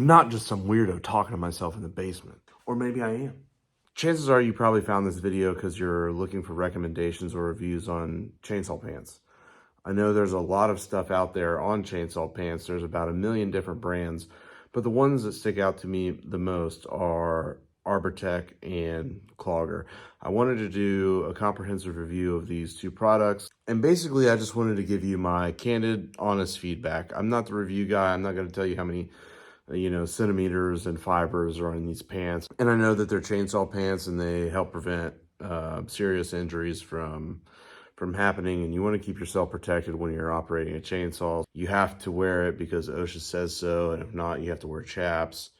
I'm not just some weirdo talking to myself in the basement. Or maybe I am. Chances are you probably found this video because you're looking for recommendations or reviews on chainsaw pants. I know there's a lot of stuff out there on chainsaw pants. There's about 1 million different brands, but the ones that stick out to me the most are Arbortech and Clogger. I wanted to do a comprehensive review of these two products, and basically I just wanted to give you my candid, honest feedback. I'm not the review guy. I'm not going to tell you how many centimeters and fibers are in these pants. And I know that they're chainsaw pants and they help prevent serious injuries from happening, and you want to keep yourself protected when you're operating a chainsaw. You have to wear it because OSHA says so, and if not, you have to wear chaps.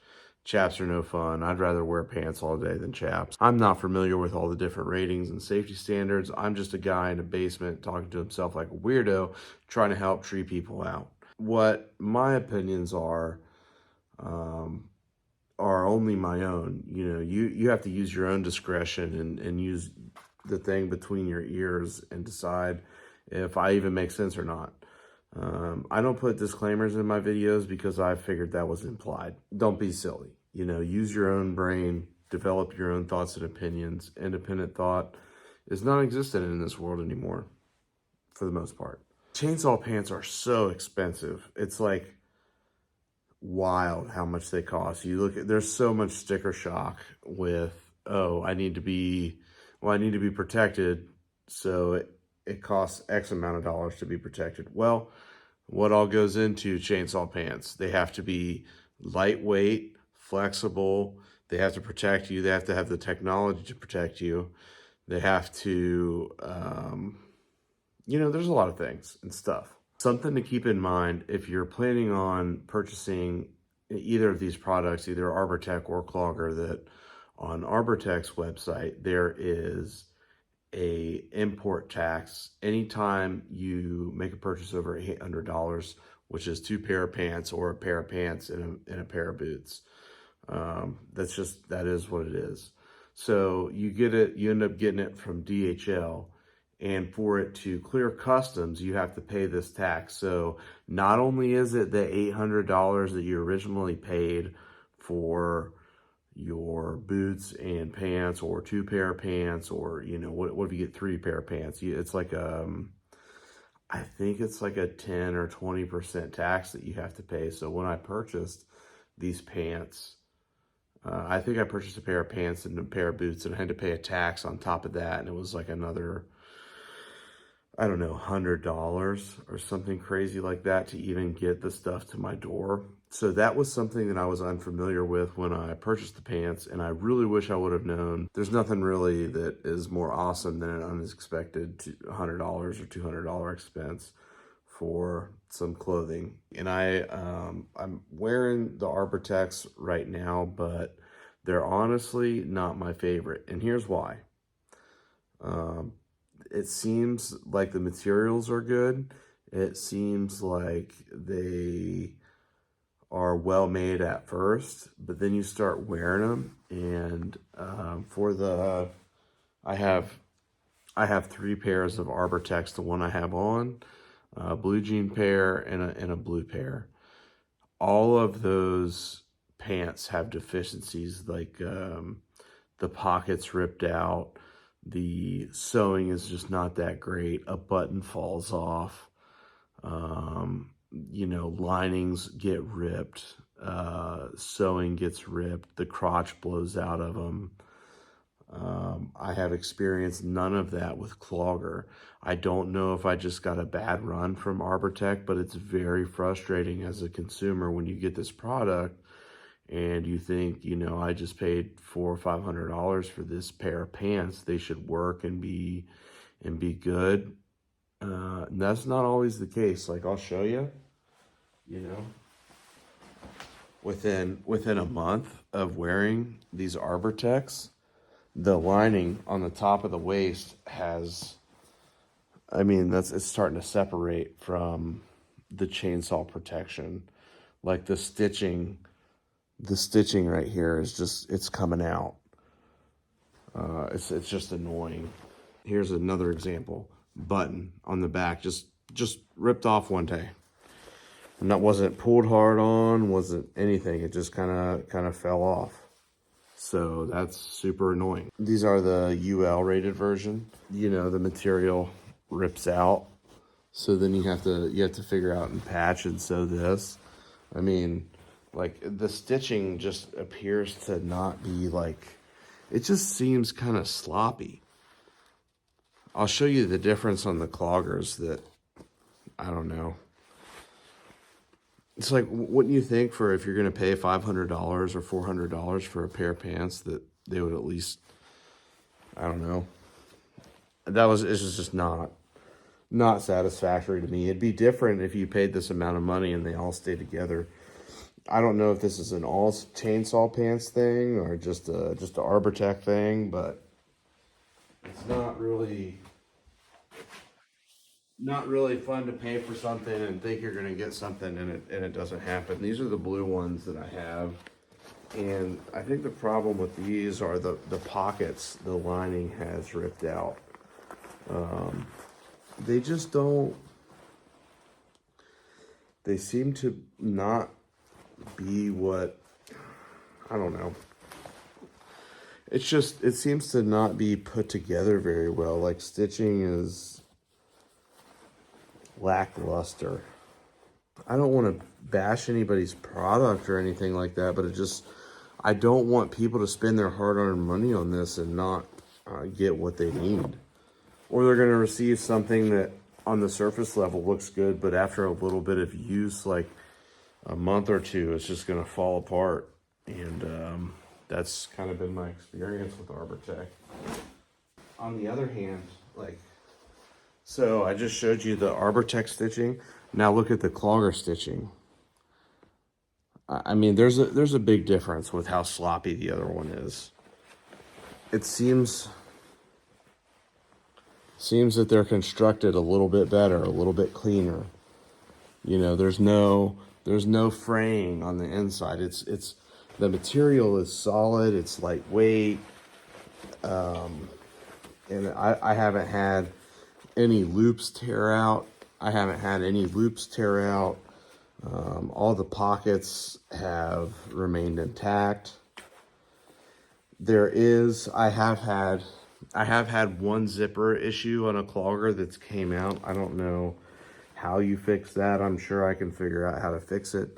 Chaps are no fun. I'd rather wear pants all day than chaps. I'm not familiar with all the different ratings and safety standards. I'm just a guy in a basement talking to himself like a weirdo, trying to help tree people out. What my opinions are only my own. You have to use your own discretion and use the thing between your ears and decide if I even make sense or not. I don't put disclaimers in my videos because I figured that was implied. Don't be silly. Use your own brain, develop your own thoughts and opinions. Independent thought is non-existent in this world anymore, for the most part. Chainsaw pants are so expensive. It's like wild how much they cost. There's so much sticker shock with, oh, I need to be protected, so it costs X amount of dollars to be protected. Well, what all goes into chainsaw pants? They have to be lightweight, flexible, they have to protect you, they have to have the technology to protect you, they have to, there's a lot of things and stuff. Something to keep in mind if you're planning on purchasing either of these products, either Arbortech or Clogger, that on Arbortech's website, there is a import tax anytime you make a purchase over $800, which is 2 pair of pants or a pair of pants and a pair of boots. That is what it is. So you end up getting it from DHL. And for it to clear customs, you have to pay this tax. So not only is it the $800 that you originally paid for your boots and pants, or 2 pair of pants, or what if you get 3 pair of pants? It's like I think it's like a 10 or 20% tax that you have to pay. So when I purchased these pants, I think I purchased a pair of pants and a pair of boots, and I had to pay a tax on top of that, and it was like another, I don't know, $100 or something crazy like that to even get the stuff to my door. So that was something that I was unfamiliar with when I purchased the pants, and I really wish I would have known. There's nothing really that is more awesome than an unexpected $100 or $200 expense for some clothing. And I'm wearing the Arbortechs right now, but they're honestly not my favorite, and here's why. It seems like the materials are good. It seems like they are well made at first, but then you start wearing them, and I have 3 pairs of Arbortechs. The one I have on, a blue jean pair and a blue pair. All of those pants have deficiencies, like the pockets ripped out. The sewing is just not that great. A button falls off. Linings get ripped. Sewing gets ripped. The crotch blows out of them. I have experienced none of that with Clogger. I don't know if I just got a bad run from Arbortech, but it's very frustrating as a consumer when you get this product and you think, I just paid $400 or $500 for this pair of pants. They should work and be good. And that's not always the case. Like, I'll show you, within a month of wearing these Arbortechs, the lining on the top of the waist has, it's starting to separate from the chainsaw protection. Like the stitching right here is it's coming out. It's just annoying. Here's another example. Button on the back, just ripped off one day. wasn't pulled hard on, wasn't anything. It just kind of fell off. So that's super annoying. These are the UL rated version. You know, the material rips out. So then you have to figure out and patch and sew this. I mean, like the stitching just appears to not be like, it just seems kind of sloppy. I'll show you the difference on the cloggers that, I don't know. It's like, wouldn't you think for if you're going to pay $500 or $400 for a pair of pants that they would at least, I don't know. It's just not satisfactory to me. It'd be different if you paid this amount of money and they all stay together. I don't know if this is an all chainsaw pants thing or just a Arbortech thing, but it's not really fun to pay for something and think you're going to get something and it doesn't happen. These are the blue ones that I have. And I think the problem with these are the pockets, the lining has ripped out. They just don't, they seem to not be what, I don't know. It's just, it seems to not be put together very well. Like stitching is lackluster. I don't want to bash anybody's product or anything like that, but I don't want people to spend their hard-earned money on this and not get what they need. Or they're going to receive something that on the surface level looks good, but after a little bit of use, like a month or two, it's just going to fall apart. And that's kind of been my experience with Arbortech. On the other hand, so I just showed you the Arbortech stitching. Now look at the clogger stitching. I mean, there's a big difference with how sloppy the other one is. It seems that they're constructed a little bit better, a little bit cleaner. You know, there's no fraying on the inside. It's the material is solid, it's lightweight. And I haven't had any loops tear out. All the pockets have remained intact. I have had one zipper issue on a clogger that's came out. I don't know how you fix that. I'm sure I can figure out how to fix it.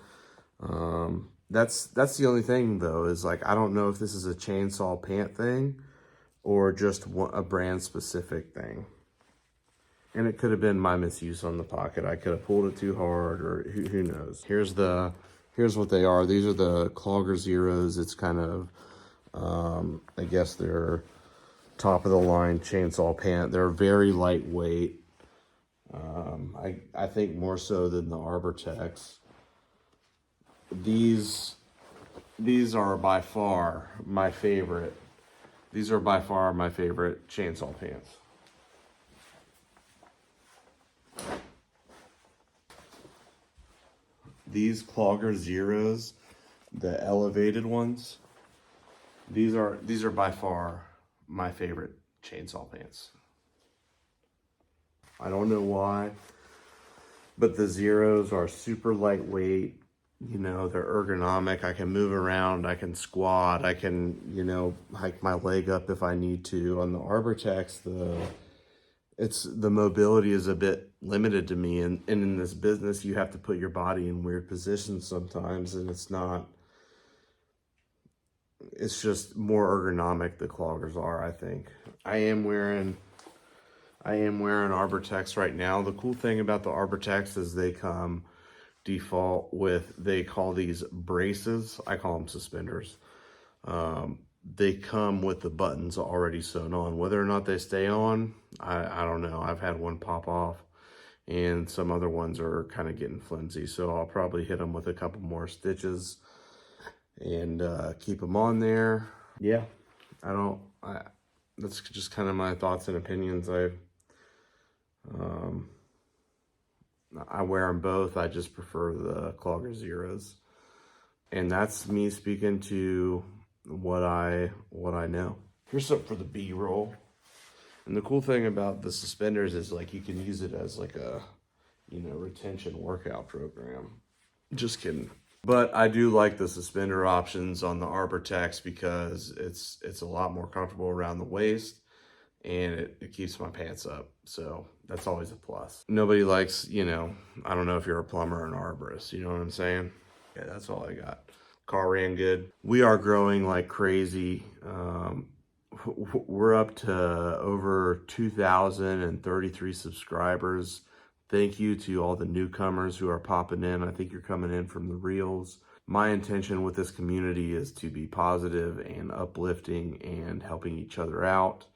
That's the only thing though, is like, I don't know if this is a chainsaw pant thing or just a brand specific thing. And it could have been my misuse on the pocket. I could have pulled it too hard, or who knows. Here's what they are. These are the Clogger Zeros. It's kind of, I guess they're top of the line chainsaw pant. They're very lightweight. I think more so than the Arbortechs. These are by far my favorite. These are by far my favorite chainsaw pants. These Clogger Zeros, the elevated ones, these are by far my favorite chainsaw pants. I don't know why, but the Zeros are super lightweight. You know, they're ergonomic. I can move around, I can squat, I can, you know, hike my leg up if I need to. On the Arbortechs, the mobility is a bit limited to me, and in this business you have to put your body in weird positions sometimes, and it's just more ergonomic, the cloggers are, I think. I am wearing Arbortechs right now. The cool thing about the Arbortechs is they come default with, they call these braces, I call them suspenders. They come with the buttons already sewn on. Whether or not they stay on, I don't know. I've had one pop off, and some other ones are kind of getting flimsy. So I'll probably hit them with a couple more stitches and keep them on there. Yeah, that's just kind of my thoughts and opinions. I wear them both. I just prefer the Clogger Zeros. And that's me speaking to what I know. Here's something for the B-roll. And the cool thing about the suspenders is, like, you can use it as like a, you know, retention workout program. Just kidding. But I do like the suspender options on the Arbortex because it's a lot more comfortable around the waist, and it keeps my pants up. So that's always a plus. Nobody likes, I don't know if you're a plumber or an arborist, you know what I'm saying? Yeah, that's all I got. Car ran good. We are growing like crazy. We're up to over 2,033 subscribers. Thank you to all the newcomers who are popping in. I think you're coming in from the reels. My intention with this community is to be positive and uplifting and helping each other out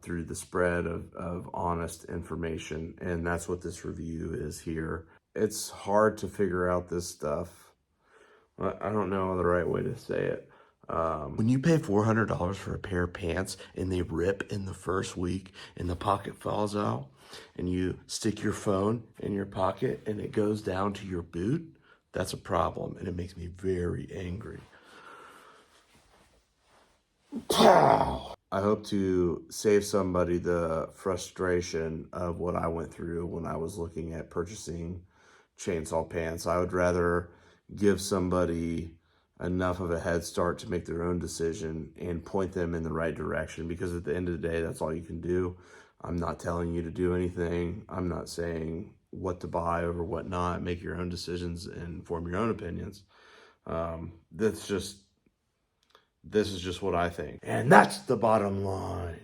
through the spread of honest information. And that's what this review is here. It's hard to figure out this stuff. I don't know the right way to say it. When you pay $400 for a pair of pants and they rip in the first week and the pocket falls out and you stick your phone in your pocket and it goes down to your boot, that's a problem, and it makes me very angry. Pow! I hope to save somebody the frustration of what I went through when I was looking at purchasing chainsaw pants. I would rather give somebody enough of a head start to make their own decision and point them in the right direction, because at the end of the day, that's all you can do. I'm not telling you to do anything. I'm not saying what to buy over what not. Make your own decisions and form your own opinions. This is just what I think. And that's the bottom line.